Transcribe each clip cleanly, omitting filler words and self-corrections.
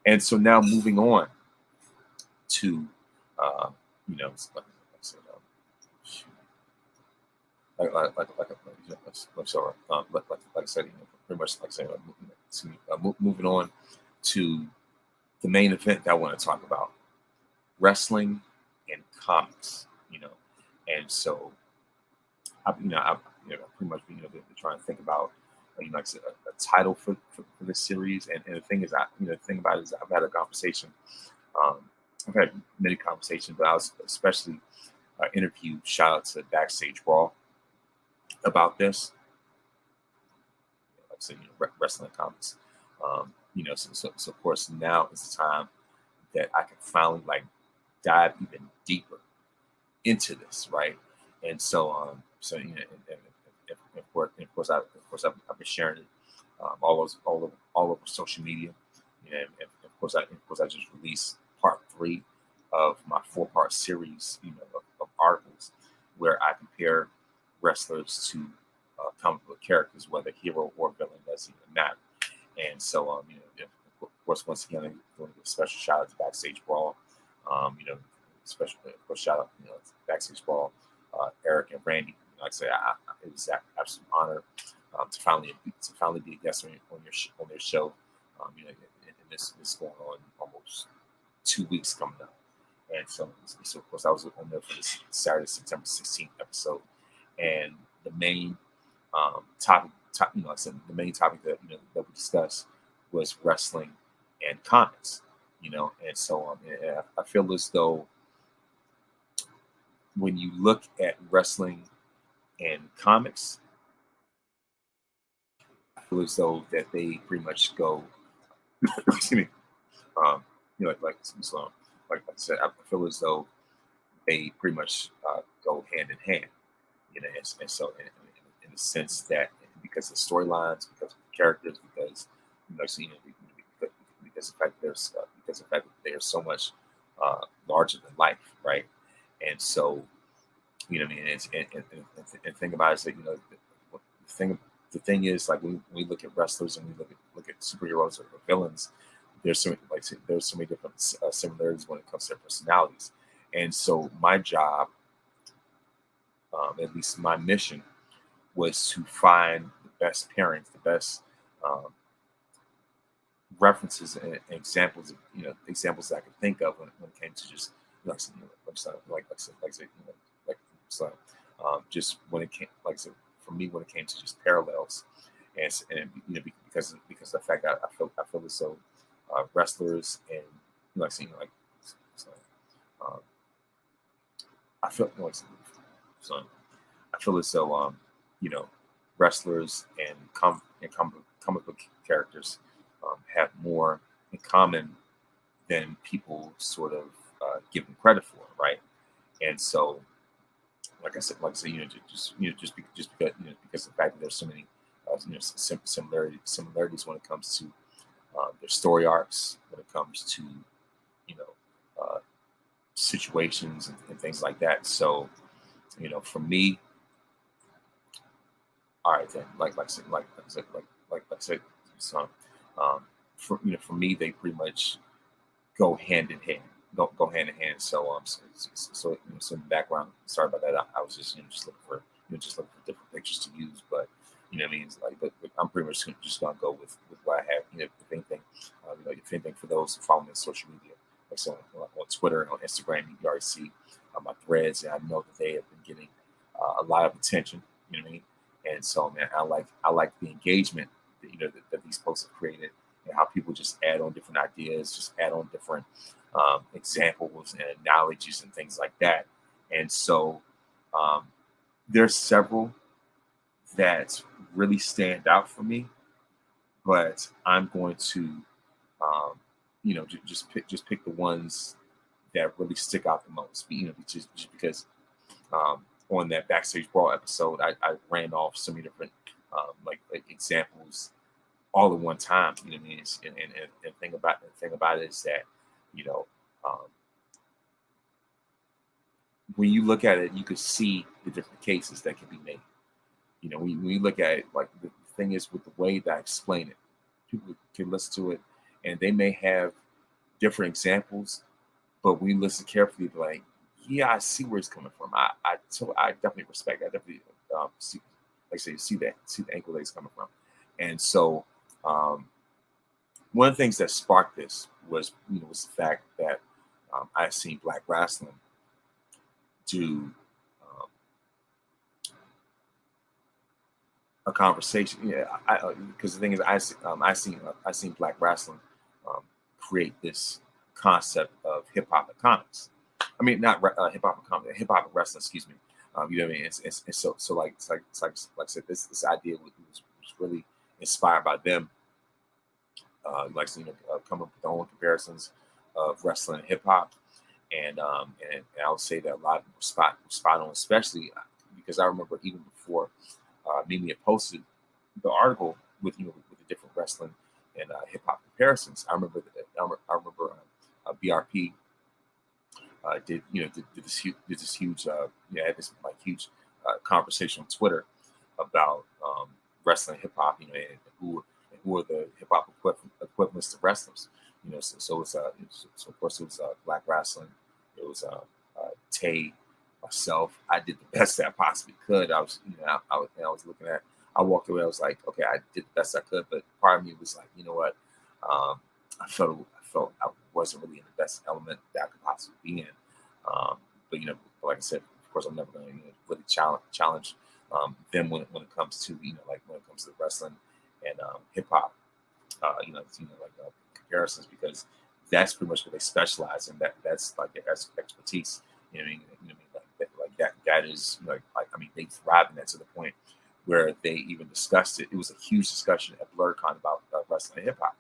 And so now moving on to, you know, like I said, like I said, you know, pretty much like I said, moving on to the main event that I want to talk about, wrestling and comics, you know. And so I pretty much been trying to think about like I said, a title for this series. And the thing is, the thing about it is I've had a conversation. Um, I've had many conversations, but I was especially interviewed. Shout out to Backstage Brawl about this. Like I said, wrestling comics. So of course now is the time that I can finally like dive even deeper into this, right? And I've been sharing it all over social media. And of course I just released part 3 of my 4-part series, of articles where I compare wrestlers to comic book characters, whether hero or villain, doesn't even matter. And so, of course, once again, I'm going to give a special shout out to Backstage Brawl. Special, of course, shout out, to Backstage Brawl, Eric and Randy. Like I say, it was an absolute honor to finally be a guest on their show. And this is going on almost 2 weeks coming up. And so of course, I was on there for this Saturday, September 16th episode, and the main topic, like I said, the main topic that that we discussed was wrestling and comics. And so and I feel as though when you look at wrestling and comics, I feel as though that they pretty much go, excuse me, like I said, I feel as though they pretty much go hand in hand, and so in the sense that because of storylines, because of the characters, because because of the fact that they are so much larger than life, right? And so what I mean, and think about it is that the thing is like when we look at wrestlers and we look at superheroes or villains, there's so many different similarities when it comes to their personalities. And so my job, at least my mission, was to find the best pairings, the best references and examples of examples that I could think of when it came to just just when it came for me when it came to just parallels and because of the fact that I feel as though wrestlers and so, um, I feel so I feel as though wrestlers and comic book characters have more in common than people sort of give them credit for, right? And so, like I said, just because of the fact that there's so many similarities when it comes to their story arcs, when it comes to you know situations and things like that. So, for me, all right then, like I said, so, for me, they pretty much go hand in hand, go hand in hand. So in the background, sorry about that. I was just just looking for different pictures to use, but what I mean, it's like, but I'm pretty much just gonna go with what I have. If anything, for those who follow me on social media, like so on Twitter and on Instagram, you already see my threads, and I know that they have been getting a lot of attention. You know what I mean? And so, man, I like the engagement that these posts have created, and how people just add on different ideas, just add on different examples and analogies and things like that. And so there's several that really stand out for me, but I'm going to just pick the ones that really stick out the most. Just because on that Backstage Brawl episode, I ran off so many different like examples all at one time. You know what I mean? And the thing about it is that um, when you look at it, you could see the different cases that can be made. When you look at it, like the thing is with the way that I explain it, people can listen to it, and they may have different examples, but when you listen carefully, you're like, yeah, I see where it's coming from. I definitely respect. I definitely see, like I say, see the angle that he's coming from. And so, um, one of the things that sparked this was the fact that I've seen black wrestling do um, a conversation. Yeah, because the thing is, I seen black wrestling um, create this concept of hip hop and comics. I mean, not hip hop and comics, hip hop and wrestling. Excuse me. You know what I mean? It's so like like I said, this idea was really inspired by them. Come up with their own comparisons of wrestling and hip hop, and I would say that a lot of them were spot on, especially because I remember even before Mimi had posted the article with with the different wrestling and hip hop comparisons. I remember BRP did this huge had this like huge conversation on Twitter about wrestling hip hop, and who are the hip hop equivalents to wrestlers. So of course it was black wrestling. It was Tay, myself. I did the best that I possibly could. I was looking at. I walked away. I was like, okay, I did the best I could, but part of me was like, you know what? Um, I felt I wasn't really in the best element that I could possibly be in. But like I said, of course, I'm never going to really challenge them when it comes to like when it comes to wrestling and hip hop. Comparisons, because that's pretty much what they specialize in. That's like their expertise. You know what I mean? That is I mean, they thrive in that to the point where they even discussed it. It was a huge discussion at BlurCon about wrestling and hip hop.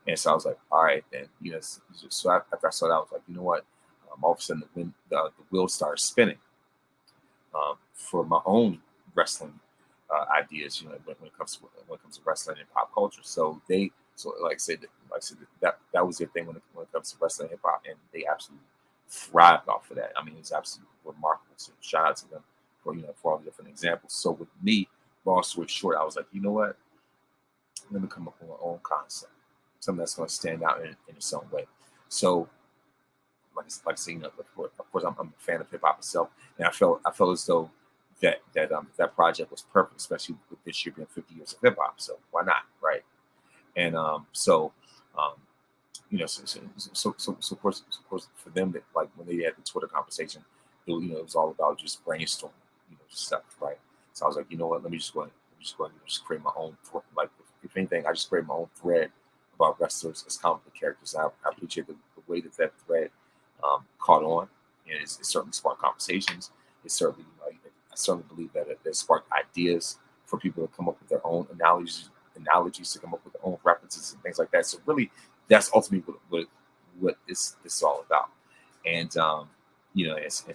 And so I was like, all right, then, after I saw that, I was like, you know what? All of a sudden, the wheels started spinning for my own wrestling ideas. When it comes to wrestling and pop culture. So that was their thing when it comes to wrestling and hip hop, and they absolutely thrived off of that. I mean, it's absolutely remarkable. So shout out to them for all the different examples. So with me, long story short, I was like, you know what? Let me come up with my own concept, something that's going to stand out in its own way. So, like I say, of course, I'm a fan of hip hop myself, and I felt as though that project was perfect, especially with this year being 50 years of hip hop. So why not, right? And um, of course, for them, that like when they had the Twitter conversation, it was all about just brainstorming, just stuff, right? So I was like, you know what? Let me just go ahead and just create my own. Like, if anything, I just create my own thread about wrestlers as comic book characters. I appreciate the way that thread caught on, and it certainly sparked conversations. It certainly, I certainly believe that it sparked ideas for people to come up with their own analogies to come up with their own references and things like that. So really, that's ultimately what this is all about. And like I said,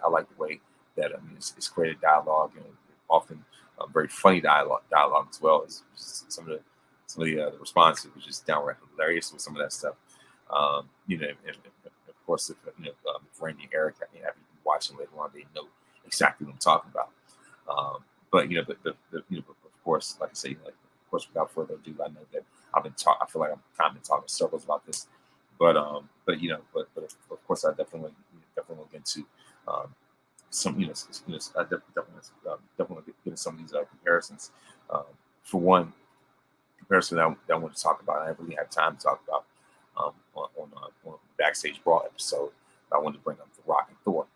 I like the way that it's created dialogue, and often very funny dialogue as well. It's some of the responses was just downright hilarious with some of that stuff. And of course, if Randy and Eric have been watching later on, they know exactly what I'm talking about. But of course, like I say, of course, without further ado, I know that I feel like I'm kind of been talking in circles about this, but of course, I definitely look into some, I definitely get into some of these comparisons. For one comparison that I want to talk about, I didn't really have time to talk about on the Backstage Brawl episode. I wanted to bring up The Rock and Thor,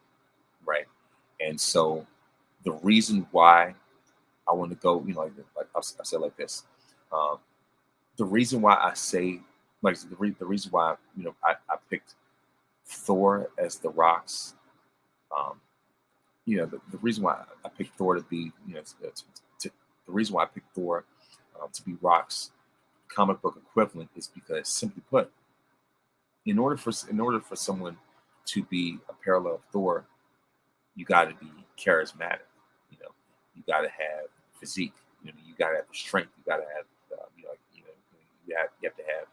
right? And so the reason why I want to go, like I said like this, the reason why I say, the reason why I picked Thor as The Rock's, the reason why I picked Thor to be, the reason why I picked Thor to be Rock's comic book equivalent is because, simply put, in order for someone to be a parallel of Thor, you got to be charismatic. You got to have physique. You got to have the strength. You got to have, you have to have,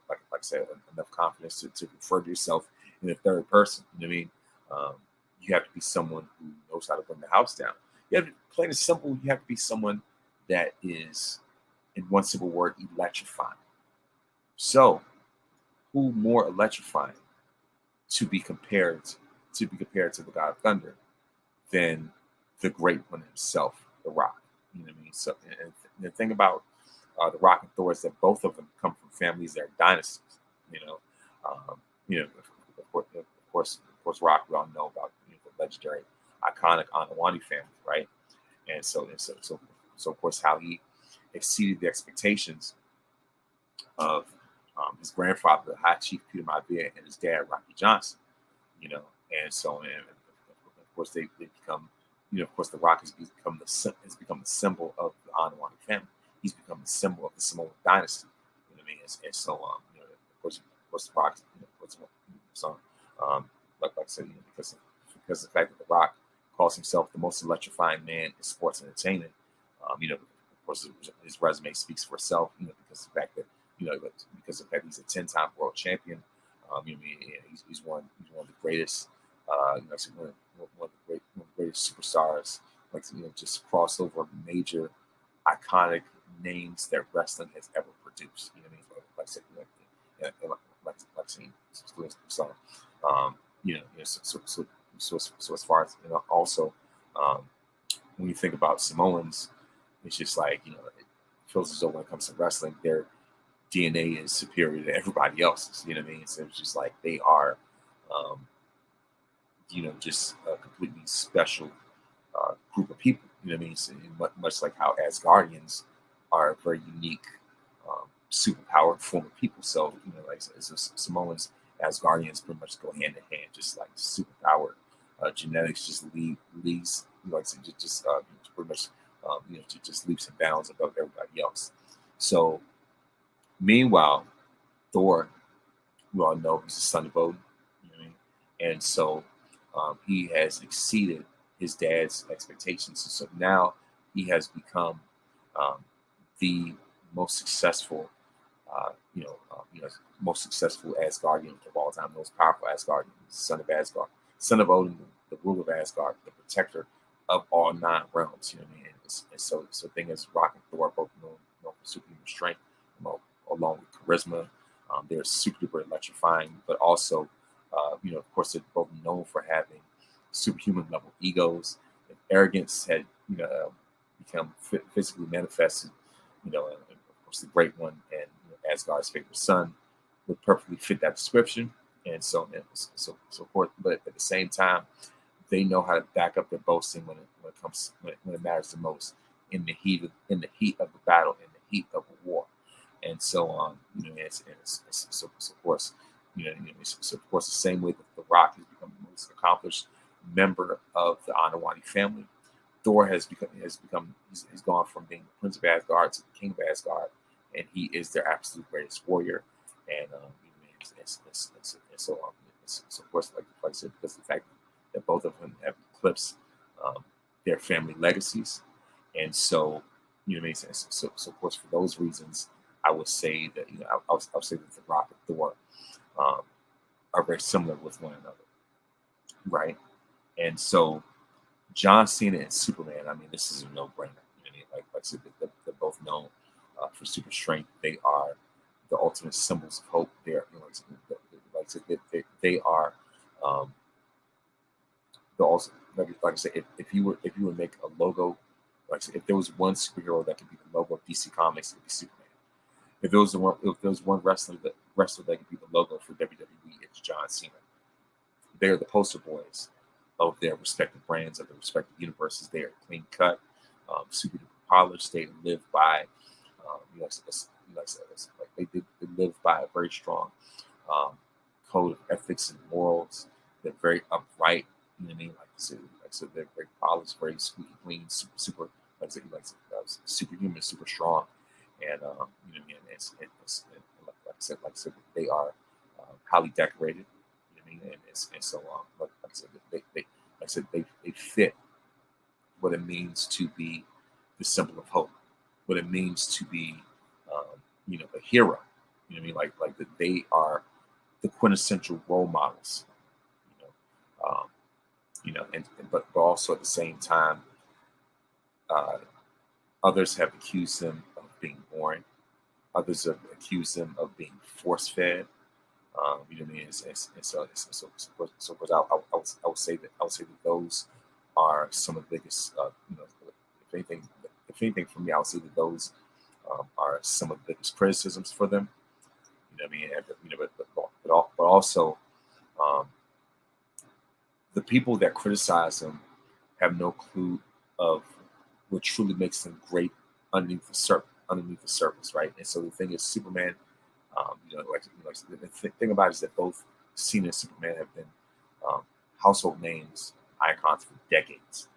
like I said, enough confidence to refer to yourself in the third person. You know what I mean? You have to be someone who knows how to bring the house down. You have to, plain and simple, you have to be someone that is in one simple word, electrifying. So, who more electrifying to be compared to the God of Thunder than the Great One himself, The Rock? You know what I mean? So, and the thing about The Rock and Thor is that both of them come from families that are dynasties. You know, of course, Rock. We all know about the legendary, iconic Anawani family, right? And so of course, how he exceeded the expectations of his grandfather, the High Chief Peter Maivia, and his dad, Rocky Johnson. And of course they become, of course, The Rock has become the symbol of the Anawani family. He's become the symbol of the Samoan dynasty. You know what I mean? And so of course, The Rock, like I said, because of the fact that The Rock calls himself the most electrifying man in sports entertainment. Of course, his resume speaks for itself. Because of the fact that because of the fact he's a 10-time world champion. He's one of the greatest. One of the greatest superstars. Just cross over major, iconic names that wrestling has ever produced. You know what I mean? So as far as also, when you think about Samoans, it's just like it feels as though when it comes to wrestling, their DNA is superior to everybody else's. You know what I mean? So it's just like they are, just a completely special group of people. You know what I mean? So, much like how Asgardians are a very unique, superpowered form of people. So so Samoans, Asgardians pretty much go hand in hand, just like superpowered genetics just leads pretty much just leaps and bounds above everybody else. So meanwhile, Thor, we all know he's the son of Odin. You know what I mean? And so he has exceeded his dad's expectations. And so now he has become the most successful, most successful Asgardian of all time, most powerful Asgardian, son of Asgard, son of Odin, the ruler of Asgard, the protector of all 9 realms. You know what I mean? And so the thing is, Rock and Thor are both known for superhuman strength, along with charisma. They're super duper electrifying, but also, of course, they're both known for having superhuman level egos. And arrogance had, become physically manifested. And of course, the Great One and Asgard's favorite son would perfectly fit that description. And so forth. But at the same time, they know how to back up their boasting when it matters the most, in the heat of the battle, in the heat of a war. And so of course, of course, the same way that The Rock has become the most accomplished member of the Anawani family, Thor has gone from being the Prince of Asgard to the King of Asgard, and he is their absolute greatest warrior. And so of course, like I said, because of the fact that both of them have eclipsed their family legacies, and so so of course, for those reasons, I would say that I would say that The Rock and Thor are very similar with one another, right? And so John Cena and Superman, I mean, this is a no-brainer. Like I said, they're both known for super strength. They are the ultimate symbols of hope. They're they are the also, like I said, if you were to make a logo, like I said, if there was one superhero that could be the logo of DC Comics, it would be Superman. If there was one wrestler that could be the logo for WWE, it's John Cena. They're the poster boys of their respective brands, of their respective universes. They are clean cut, super polished. They live by, they live by a very strong code of ethics and morals. They're very upright. You know what I mean? Like I said, they're very polished, very squeaky clean, super, superhuman, super strong. And like I said, they are highly decorated. You know what I mean? And so like I said, they fit what it means to be the symbol of hope, what it means to be a hero. You know what I mean? Like that they are the quintessential role models. But also at the same time, others have accused them of being boring. Others have accused him of being force-fed. You know what I mean? So of course, I would say that those are some of the biggest. If anything, for me, I would say that those are some of the biggest criticisms for them. You know what I mean? And, but also um, the people that criticize him have no clue of what truly makes them great underneath the surface, right? And so the thing is, Superman. The thing about it is that both Cena and Superman have been household names, icons for decades.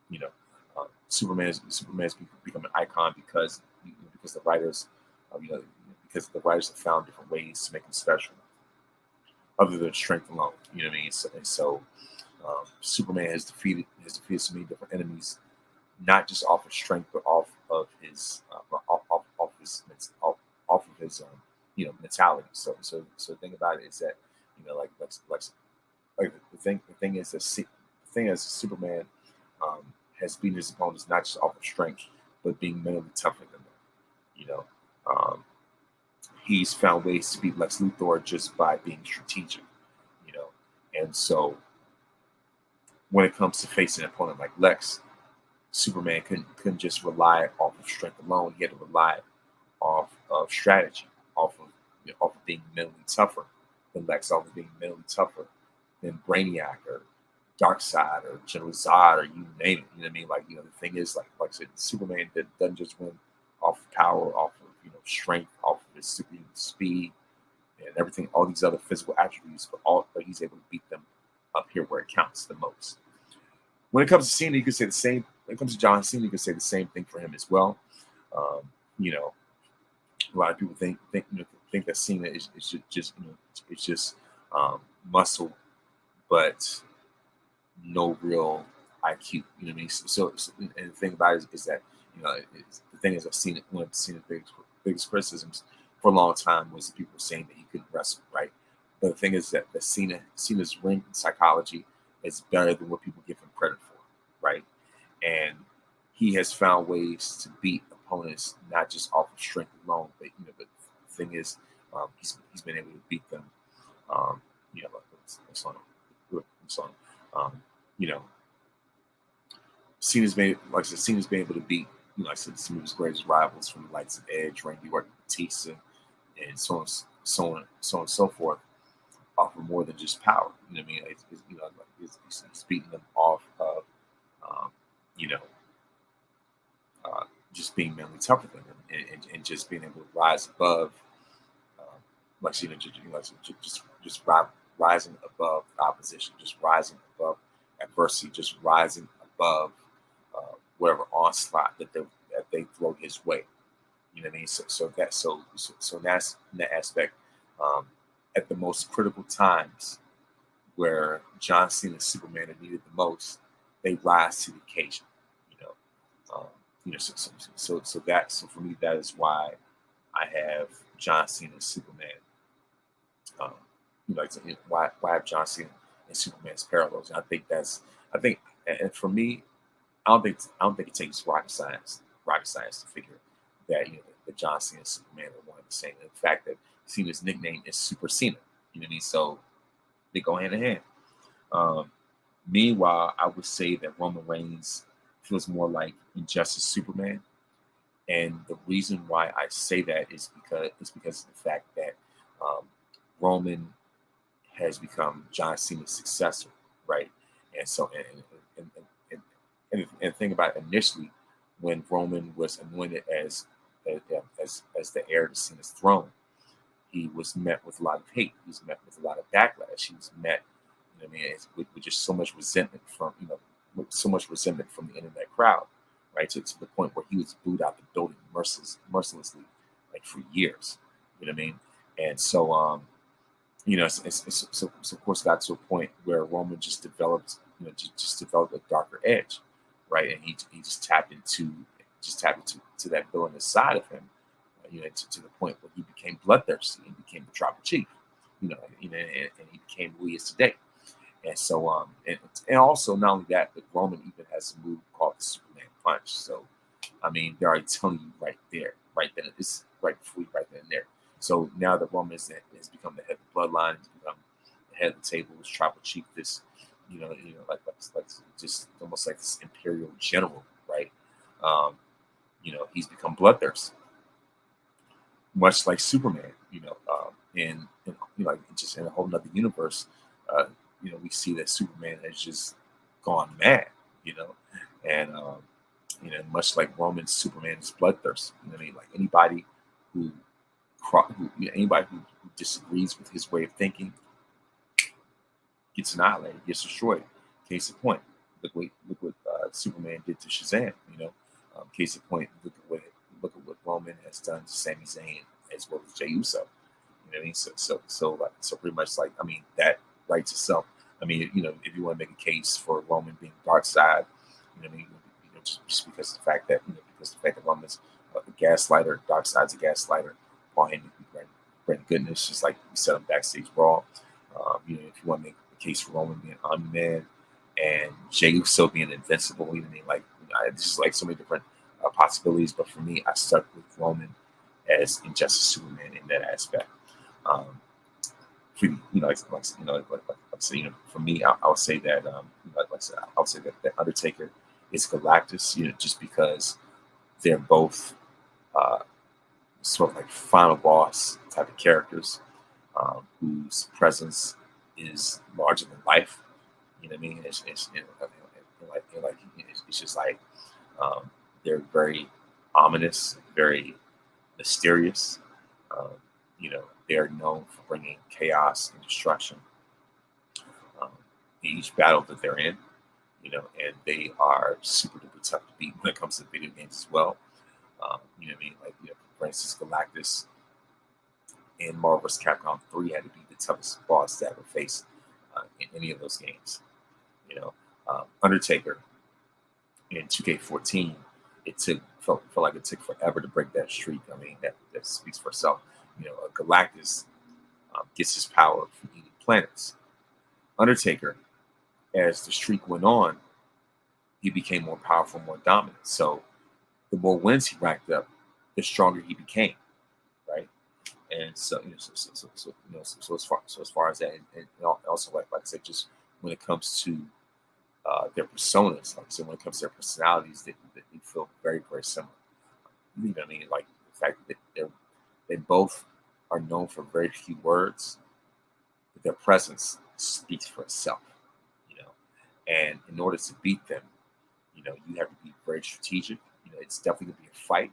You know, Superman's become an icon because the writers, because the writers have found different ways to make him special, other than strength alone. You know what I mean? Superman has defeated so many different enemies, not just off of strength, but off of his mentality. So the thing about it is that the thing is that Superman has beaten his opponents not just off of strength, but being mentally tougher than them. You know, um, he's found ways to beat Lex Luthor just by being strategic. You know, and so when it comes to facing an opponent like Lex, Superman couldn't just rely off of strength alone. He had to rely off of strategy, off of being mentally tougher than Lex, off of being mentally tougher than Brainiac or Darkseid or General Zod or you name it. You know what I mean? The thing is, like I said, Superman doesn't just win off of power, off of strength, off of his superhuman speed and everything, all these other physical attributes, but he's able to beat them up here where it counts the most. When it comes to Cena, you can say the same. When it comes to John Cena, you can say the same thing for him as well. Um, a lot of people think that Cena is just muscle, but no real IQ. You know what I mean? So and the thing about it is that the thing is I've seen it. One of Cena's biggest criticisms for a long time was people saying that he couldn't wrestle, right? But the thing is that Cena's ring psychology is better than what people give him credit for, right? And he has found ways to beat opponents not just off of strength alone, but the thing is, he's been able to beat them. Cena's been able to beat, some of his greatest rivals from the likes of Edge, Randy Orton, Batista, and so on and so forth, off of more than just power. You know what I mean? He's beating them off of, just being mentally tougher than them and just being able to rise above, rising above opposition, just rising above adversity, just rising above whatever onslaught that they throw his way. You know what I mean? So that's in that aspect. At the most critical times where John Cena and Superman are needed the most, they rise to the occasion. So for me, that is why I have John Cena and Superman. Why I have John Cena and Superman's parallels. And and for me, I don't think it takes rocket science to figure that that John Cena and Superman are one and the same. And the fact that Cena's nickname is Super Cena, you know what I mean? So they go hand in hand. Meanwhile, I would say that Roman Reigns feels more like Injustice Superman, and the reason why I say that is because of the fact that Roman has become John Cena's successor, right? And so and think about it, initially when Roman was anointed as the heir to Cena's throne, he was met with a lot of hate. He was met with a lot of backlash. He was met, with just so much resentment from the internet crowd, right? To the point where he was booed out the building mercilessly, like for years. You know what I mean? And so, so of course got to a point where Roman just developed a darker edge, right? And he just tapped into that villainous side of him, to the point where he became bloodthirsty and became the tribal chief, and he became who he is today. And so, and also not only that, but Roman even has a move called the Superman Punch. So, I mean, they're already telling you right right then. It's right before you, right then and there. So now the Roman has become the head of the bloodline. He's become the head of the table. His tribal chief. This, like just almost like this imperial general, right? Um, he's become bloodthirsty, much like Superman. Like just in a whole nother universe, uh, we see that Superman has just gone mad, you know, and much like Roman, Superman is bloodthirsty. You know what I mean? Like who, anybody who disagrees with his way of thinking gets annihilated, gets destroyed. Case in point, look what Superman did to Shazam. Case in point, look at what Roman has done to Sami Zayn as well as Jey Uso. You know what I mean? So pretty much like, I mean, that writes itself. I mean, if you want to make a case for Roman being dark side, you know what I mean? Just because the fact that Roman's a gaslighter, dark side's a gaslighter, Paul Heyman, Brent Goodness, just like we said on Backstage Brawl. If you want to make a case for Roman being Omni-Man and Jey Uso being invincible, you know what I mean? Like, it's just like so many different possibilities. But for me, I stuck with Roman as Injustice Superman in that aspect. For for me, I would say that, I would say that Undertaker is Galactus, just because they're both sort of like final boss type of characters, whose presence is larger than life. You know what I mean? It's just like, they're very ominous, very mysterious. Um, they're known for bringing chaos and destruction in each battle that they're in. And they are super duper tough to beat when it comes to video games as well. You know what I mean? Like, for instance, Galactus in Marvel vs. Capcom 3 had to be the toughest boss to ever face in any of those games. Undertaker in 2K14, felt like it took forever to break that streak. I mean, that speaks for itself. Galactus gets his power from eating planets. Undertaker, as the streak went on, he became more powerful, more dominant. So the more wins he racked up, the stronger he became, right? And so, as far as that, and also like I said, just when it comes to their personas, like I said, when it comes to their personalities, they feel very, very similar. You know what I mean? Like the fact that they both are known for very few words, but their presence speaks for itself. And in order to beat them, you have to be very strategic. It's definitely gonna be a fight.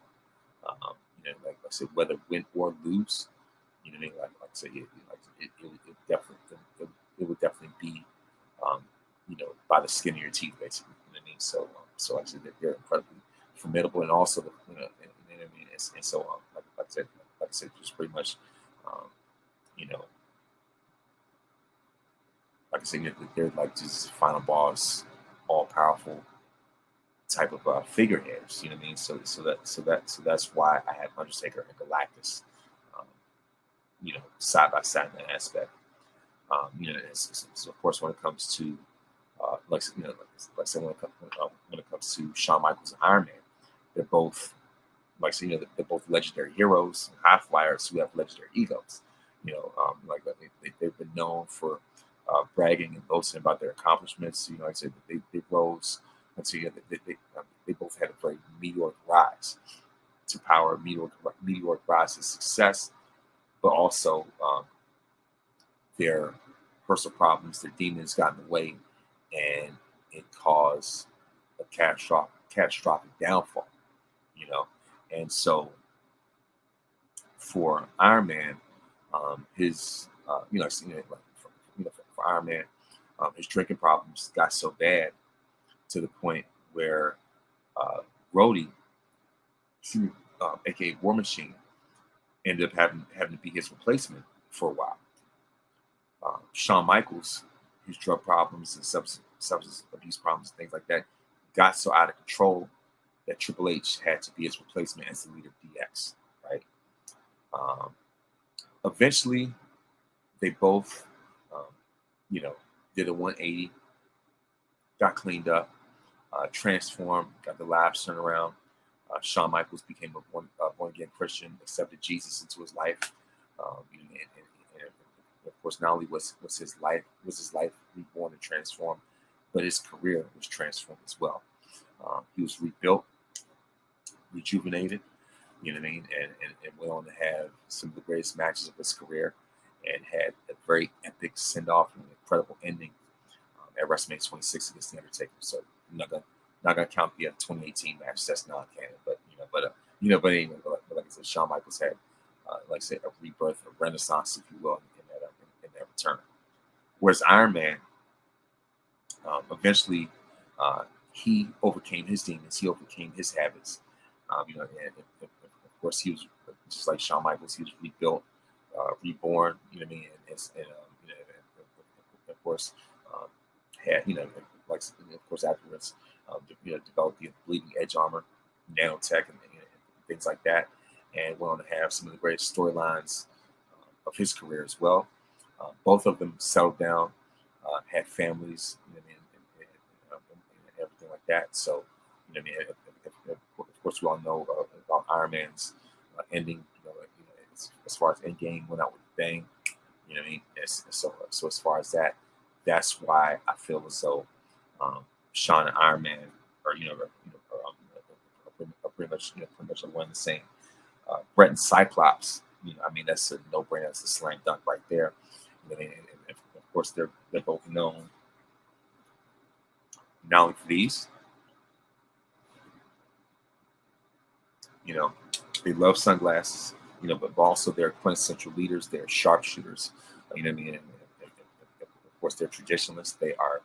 Like I said, whether win or lose, what I mean? Like I said, it would definitely be, by the skin of your teeth, basically. You know what I mean? So like I said, they're incredibly formidable, and also, and I mean, and so like I said, just pretty much, you know, like I said, they're like just final boss, all powerful type of figureheads. You know what I mean? So that's why I had Undertaker and Galactus, um, side by side in that aspect. So of course, when it comes to like I said, when it comes to Shawn Michaels and Iron Man, they're both they're both legendary heroes, high flyers who have legendary egos. They've been known for bragging and boasting about their accomplishments. Like I said, they rose. And so they both had a very meteoric rise to power, meteoric rise to success, but also their personal problems, their demons got in the way, and it caused a catastrophic downfall. And so for Iron Man, his for Iron Man, his drinking problems got so bad to the point where Rhodey, aka War Machine, ended up having to be his replacement for a while. Shawn Michaels, his drug problems and substance abuse problems and things like that got so out of control that Triple H had to be his replacement as the leader of DX, right? Eventually, they both, did a 180, got cleaned up, transformed, got the lives turned around. Shawn Michaels became a born again Christian, accepted Jesus into his life. And of course, not only was his life reborn and transformed, but his career was transformed as well. He was rebuilt, rejuvenated, you know what I mean, and went on to have some of the greatest matches of his career, and had a very epic send off and an incredible ending at WrestleMania 26 against the Undertaker. So I'm not gonna count the 2018 match. That's non-canon, but anyway, but like I said, Shawn Michaels had, like I said, a rebirth, a renaissance, if you will, in that return. Whereas Iron Man, eventually, he overcame his demons. He overcame his habits. And of course, he was just like Shawn Michaels. He was rebuilt, reborn. You know what I mean? And of course, had like of course afterwards, developed the bleeding edge armor, nanotech, and things like that, and went on to have some of the greatest storylines of his career as well. Both of them settled down, had families, you know what I mean, and everything like that. So, you know what I mean. Of course, we all know about Iron Man's ending. As far as Endgame went out with a bang. You know what I mean. So as far as that, that's why I feel as though Shawn and Iron Man are pretty much one and the same. Brett and Cyclops, I mean, that's a no-brainer. That's a slam dunk right there. And of course, they're both known not only for these, they love sunglasses, but also they're quintessential leaders. They're sharpshooters, you know what I mean. And of course, they're traditionalists. They are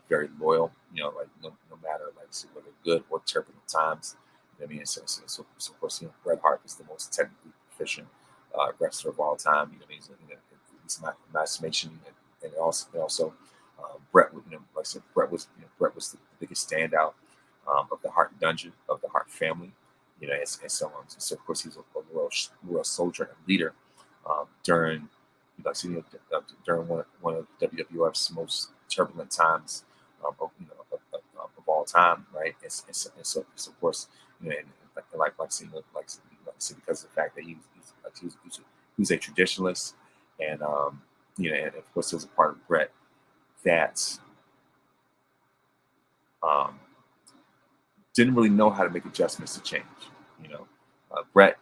very loyal, like no matter whether good or turbulent times. You know what I mean. So of course, Bret Hart is the most technically proficient wrestler of all time. You know what I mean. He's my estimation, and also Bret, like I said, Bret was the biggest standout of the Hart Dungeon, of the Hart family. And so on. So of course, he was a real soldier and leader during, during one of WWF's most turbulent times of all time, right? And so of course, and like because of the fact that he was a traditionalist, and and of course, there was a part of Bret that didn't really know how to make adjustments to change. Bret,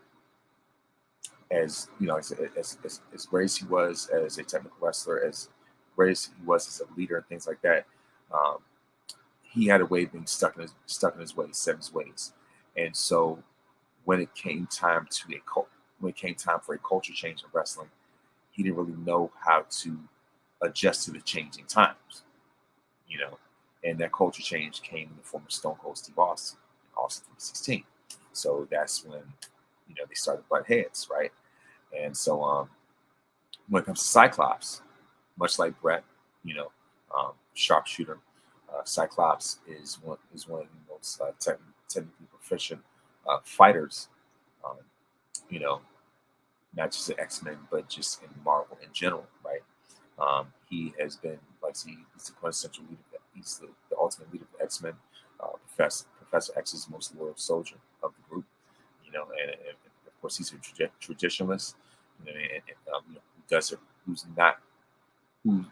as as great as he was as a technical wrestler, as great as he was as a leader and things like that, he had a way of being stuck in his ways, set in his ways. And so when it came time for a culture change in wrestling, he didn't really know how to adjust to the changing times. And that culture change came in the form of Stone Cold Steve Austin in Austin 2016. So that's when they started butt heads, right? And so when it comes to Cyclops, much like Bret, sharpshooter, Cyclops is one of the most technically proficient fighters. Not just in X-Men, but just in Marvel in general, right? He has been he's the quintessential leader. He's the ultimate leader of X-Men. Professor X is the most loyal soldier of the group, and of course he's a traditionalist, who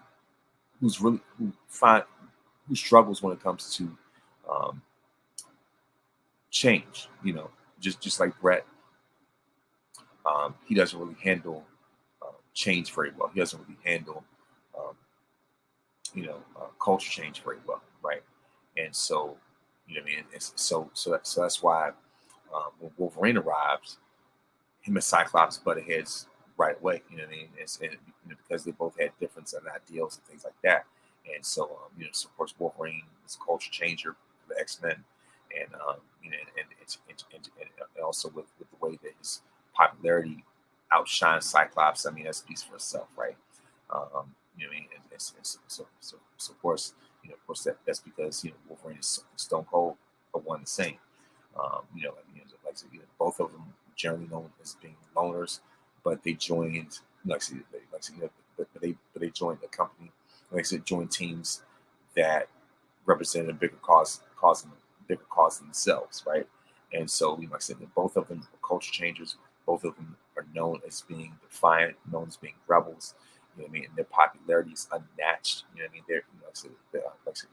struggles when it comes to change, just like Bret. He doesn't really handle change very well. He doesn't really handle culture change very well, right? And so, what I mean. So that's why when Wolverine arrives, him and Cyclops butted heads right away. You know what I mean? Because they both had different ideals and things like that. And so, so of course, Wolverine is a culture changer for the X-Men, and and also with the way that his popularity outshines Cyclops. I mean, that speaks for itself, right? So of course, that's because Wolverine and Stone Cold are one and the same. Both of them generally known as being loners, but they joined, but they joined a company, like I said, joined teams that represented a bigger cause than themselves, right? And so, like I said, both of them are culture changers. Both of them are known as being defiant, known as being rebels. You know what I mean? And their popularity is unmatched. You know what I mean? They're, like I said,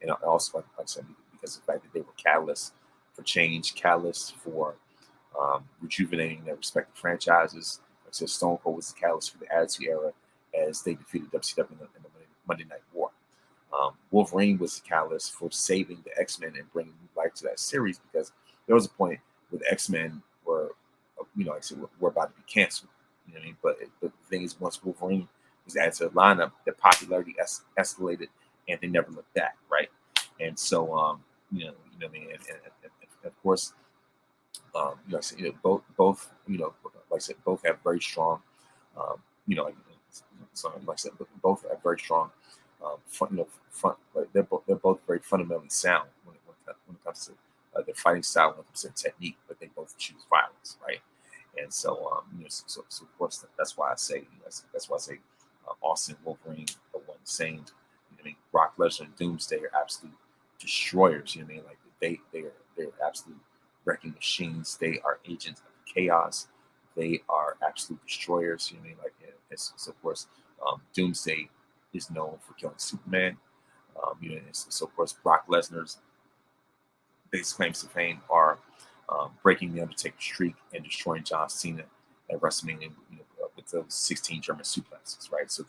and also, like I said, because of the fact that they were catalysts for change, catalysts for rejuvenating their respective franchises. Like I said, Stone Cold was the catalyst for the Attitude Era as they defeated WCW in the Monday Night War. Wolverine was the catalyst for saving the X-Men and bringing new life to that series, because there was a point where the X-Men were, like I said, were about to be canceled. You know what I mean? But the thing is, once Wolverine was added to the lineup, their popularity escalated, and they never looked back, right? And so, you know what I mean? And of course, like I said, both, like I said, both have very strong, um, you know, like, like I said, both have very strong, they're both very fundamentally sound when it comes to their fighting style, when it comes to technique, but they both choose violence, right? And so, so of course, that's why I say, Austin and Wolverine are one and the same. You know what I mean? Brock Lesnar and Doomsday are absolute destroyers. You know what I mean? Like they're absolute wrecking machines. They are agents of chaos. They are absolute destroyers. You know what I mean? Like, so of course, Doomsday is known for killing Superman. So of course, Brock Lesnar's biggest claims to fame are breaking the Undertaker streak and destroying John Cena at WrestleMania, with those 16 German suplexes, right? So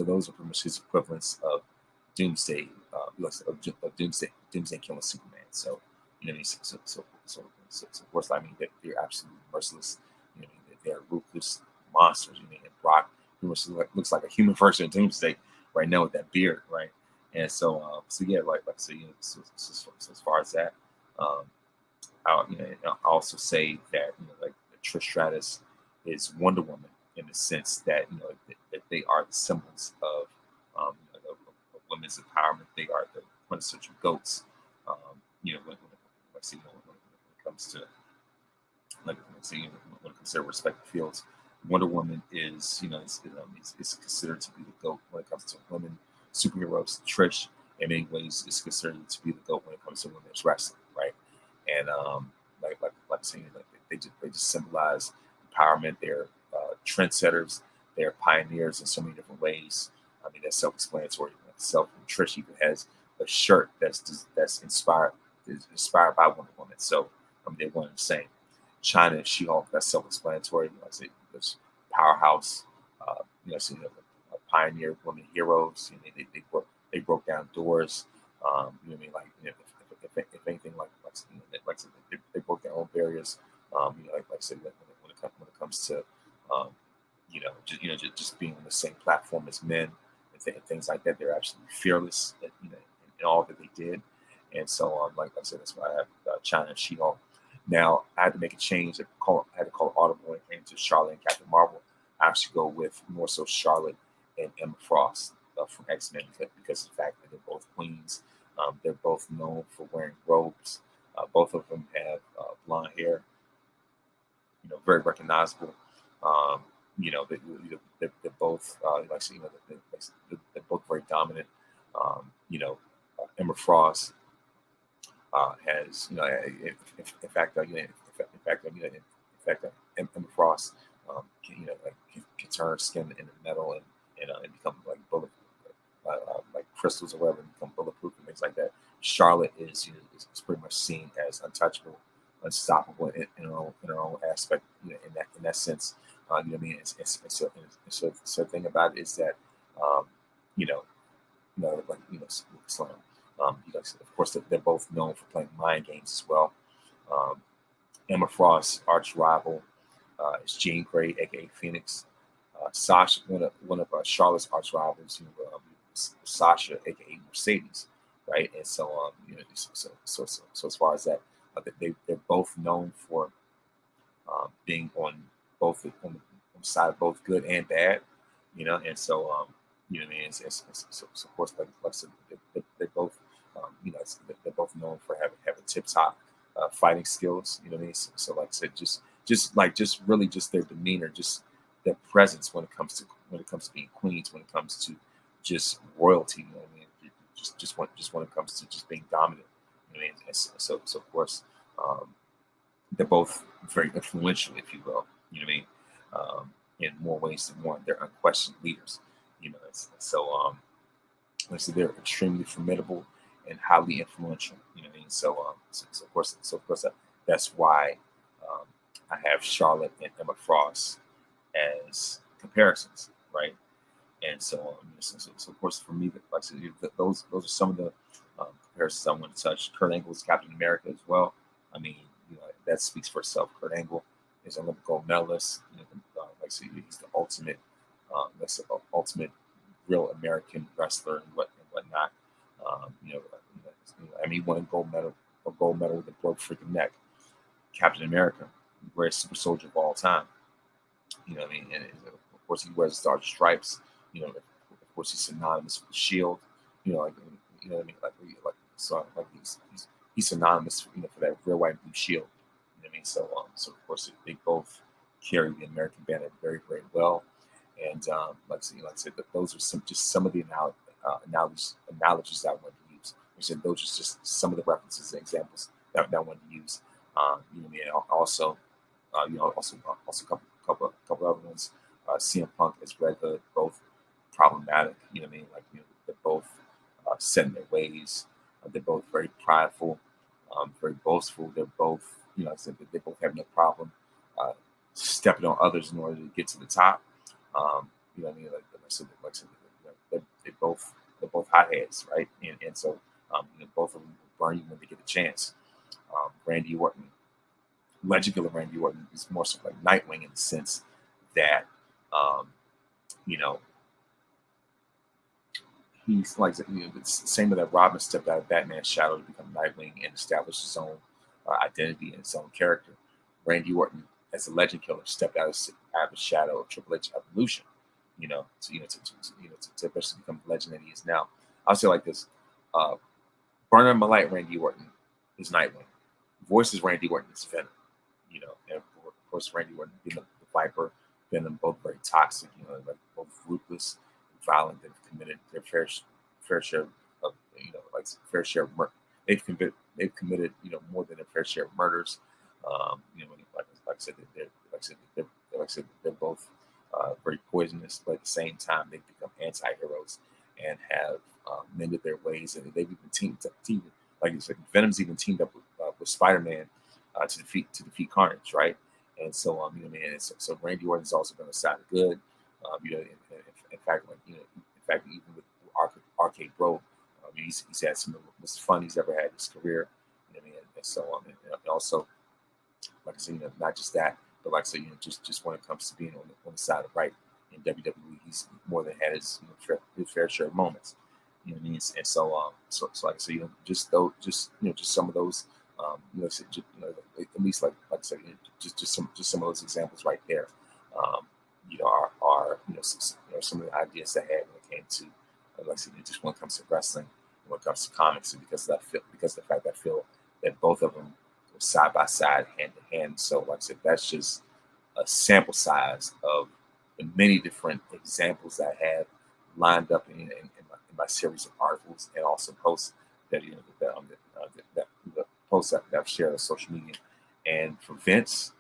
those are pretty much his equivalents of Doomsday, of Doomsday killing Superman. So you know what I mean. So of course, I mean they're absolutely merciless. You know what I mean? They're ruthless monsters. You know, and Brock pretty much looks like a human version of Doomsday right now with that beard, right? And so, yeah, like I say, so as far as that, I also say that like Trish Stratus is Wonder Woman in the sense that that they are the symbols of of women's empowerment. They are the quintessential goats. When it comes to when it comes to their respective fields, Wonder Woman is is considered to be the goat when it comes to women superheroes. Trish, in many ways, is considered to be the goat when it comes to women's wrestling, right? And like saying, like they just symbolize empowerment. They're trendsetters. They're pioneers in so many different ways. I mean, that's self-explanatory itself. And Trish even has a shirt that's inspired by Wonder Woman. So they're one and the same. China and She-Hulk, that's self-explanatory. I say this powerhouse, pioneer women heroes. They broke down doors. If anything, they broke their own barriers. Like I said, when it comes to just being on the same platform as men and things like that, they're absolutely fearless in all that they did. And so, like I said, that's why I have China and She-Hulk. Now, I had to make a change. I had to call it audible when it came to Charlotte and Captain Marvel. I actually go with more so Charlotte and Emma Frost from X-Men because of the fact that they're both queens. They're both known for wearing robes. Both of them have blonde hair, very recognizable. They're both they're both very dominant. Emma Frost has, in fact, Emma Frost can turn her skin into metal and become like bullet, like crystals or whatever, and become bulletproof and things like that. Charlotte is pretty much seen as untouchable, unstoppable in her own aspect. In that sense, you know what I mean. So the thing about it is that, of course, they're both known for playing mind games as well. Emma Frost's arch rival is Jean Grey, aka Phoenix. Sasha, one of Charlotte's arch rivals, Sasha, aka Mercedes, right? And so, so as far as that, they're both known for being on the side of both good and bad, and so you know what I mean. So of course, like I said, they're both they're both known for having tip top fighting skills. You know what I mean. So like I said, just really just their demeanor, just their presence when it comes to being queens, when it comes to just royalty. You know what I mean. Just when it comes to just being dominant. I mean, so of course, they're both very influential, if you will. You know what I mean? In more ways than one, they're unquestioned leaders. You know, like I said, they're extremely formidable and highly influential. You know what I mean? So of course, that's why um, I have Charlotte and Emma Frost as comparisons, right? And so of course, for me, like I said, those are some of the comparisons I want to touch. Kurt Angle's Captain America as well. I mean, that speaks for itself. Kurt Angle is an Olympic gold medalist. Like I said, he's the ultimate, ultimate real American wrestler and whatnot. I mean, he won a gold medal with a broke freaking neck. Captain America, the greatest super soldier of all time. You know what I mean? And of course, he wears the Star Stripes. Of course, he's synonymous with the Shield. You know what I mean? Like he's synonymous, for that red, white, and blue shield. You know what I mean? So of course, they both carry the American banner very, very well. And like I said, those are some of the analogies that I want to use. Like I said, those are just some of the references and examples that I want to use. You know what I mean? Also, also a couple other ones. CM Punk as Red Hood, both problematic. You know what I mean? They're both set in their ways. They're both very prideful, very boastful. They're both, I said that they both have no problem stepping on others in order to get to the top. You know what I mean? Like I said, they're both hotheads, right? And so both of them will burn you when they get a chance. Randy Orton, Legend Killer Randy Orton, is more so like Nightwing in the sense that you know he's like it's the same way that Robin stepped out of Batman's shadow to become Nightwing and establish his own identity and his own character. Randy Orton, as a Legend Killer, stepped out of the shadow of Triple H evolution. To eventually become the legend that he is now. I'll say like this: Burner Malite Randy Orton is Nightwing. Voices Randy Orton is Venom. And of course Randy Orton being the Viper, Venom, both very toxic. Like both ruthless, violent. They've committed their fair share of fair share of murder. They've committed more than their fair share of murders. Like I said, they're both very poisonous, but at the same time they've become anti-heroes and have mended their ways, and they've even teamed like you said, Venom's even teamed up with Spider-Man to defeat Carnage, right? And so so Randy Orton's also been on the side of good. In fact, even with Arcade Bro, he's had some of the most fun he's ever had in his career. And also, like I said, not just that, but like I said, just when it comes to being on the side of right in WWE, he's more than had his fair share of moments. You know what I mean? And so like I said, just some of those, at least like I said, just some of those examples right there, are some of the ideas I had when it came to, like I said, just when it comes to wrestling, when it comes to comics, and because of the fact that I feel that both of them go side by side, hand to hand. So like I said, that's just a sample size of the many different examples I have lined up in my series of articles and also posts that the posts that I've shared on social media. And for Vince,